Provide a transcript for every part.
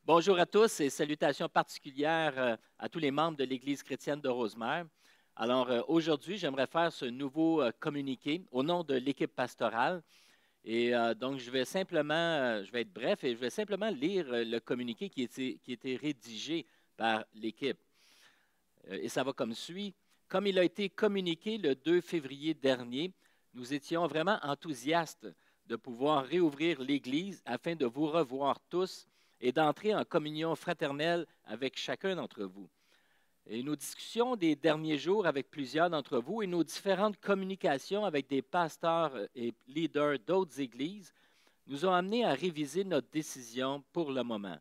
Bonjour à tous et salutations particulières à tous les membres de l'Église chrétienne de Rosemère. Alors aujourd'hui, j'aimerais faire ce nouveau communiqué au nom de l'équipe pastorale. Et donc, je vais être bref et je vais simplement lire le communiqué qui a été rédigé par l'équipe. Et ça va comme suit. Comme il a été communiqué le 2 février dernier, nous étions vraiment enthousiastes de pouvoir réouvrir l'Église afin de vous revoir tous et d'entrer en communion fraternelle avec chacun d'entre vous. Et nos discussions des derniers jours avec plusieurs d'entre vous et nos différentes communications avec des pasteurs et leaders d'autres églises nous ont amenés à réviser notre décision pour le moment.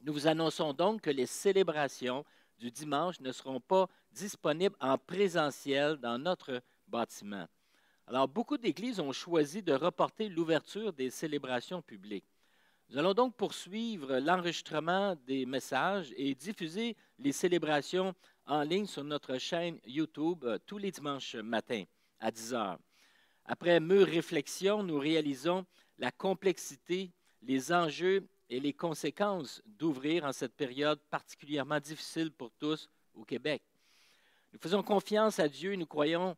Nous vous annonçons donc que les célébrations du dimanche ne seront pas disponibles en présentiel dans notre bâtiment. Alors, beaucoup d'églises ont choisi de reporter l'ouverture des célébrations publiques. Nous allons donc poursuivre l'enregistrement des messages et diffuser les célébrations en ligne sur notre chaîne YouTube tous les dimanches matins à 10 heures. Après mûre réflexion, nous réalisons la complexité, les enjeux et les conséquences d'ouvrir en cette période particulièrement difficile pour tous au Québec. Nous faisons confiance à Dieu et nous croyons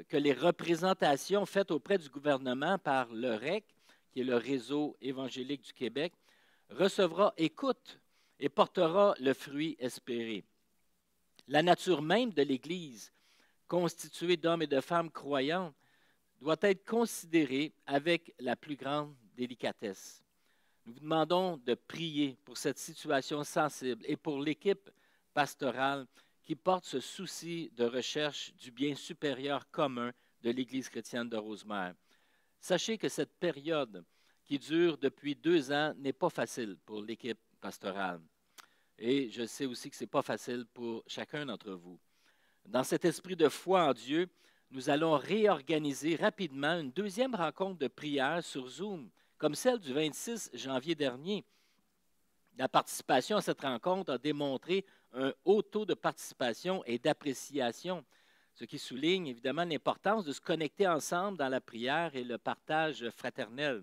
que les représentations faites auprès du gouvernement par le REC, qui est le Réseau évangélique du Québec, recevra écoute et portera le fruit espéré. La nature même de l'Église, constituée d'hommes et de femmes croyants, doit être considérée avec la plus grande délicatesse. Nous vous demandons de prier pour cette situation sensible et pour l'équipe pastorale qui porte ce souci de recherche du bien supérieur commun de l'Église chrétienne de Rosemère. Sachez que cette période qui dure depuis 2 ans n'est pas facile pour l'équipe pastorale. Et je sais aussi que ce n'est pas facile pour chacun d'entre vous. Dans cet esprit de foi en Dieu, nous allons réorganiser rapidement une deuxième rencontre de prière sur Zoom, comme celle du 26 janvier dernier. La participation à cette rencontre a démontré un haut taux de participation et d'appréciation, ce qui souligne évidemment l'importance de se connecter ensemble dans la prière et le partage fraternel.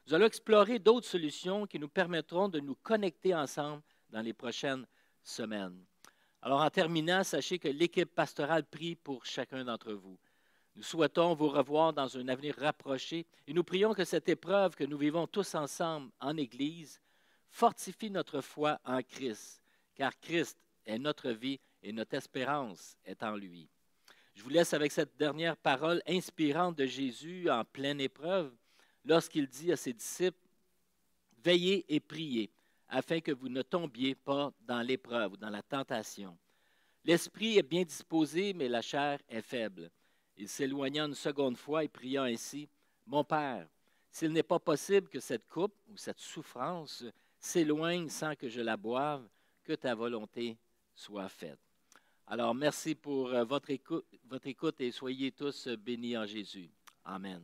Nous allons explorer d'autres solutions qui nous permettront de nous connecter ensemble dans les prochaines semaines. Alors en terminant, sachez que l'équipe pastorale prie pour chacun d'entre vous. Nous souhaitons vous revoir dans un avenir rapproché et nous prions que cette épreuve que nous vivons tous ensemble en Église fortifie notre foi en Christ, car Christ est notre vie et notre espérance est en lui. Je vous laisse avec cette dernière parole inspirante de Jésus en pleine épreuve, lorsqu'il dit à ses disciples, « Veillez et priez, afin que vous ne tombiez pas dans l'épreuve ou dans la tentation. L'esprit est bien disposé, mais la chair est faible. » Il s'éloigna une seconde fois et pria ainsi, « Mon Père, s'il n'est pas possible que cette coupe ou cette souffrance s'éloigne sans que je la boive, que ta volonté soit faite. » Alors, merci pour votre écoute et soyez tous bénis en Jésus. Amen.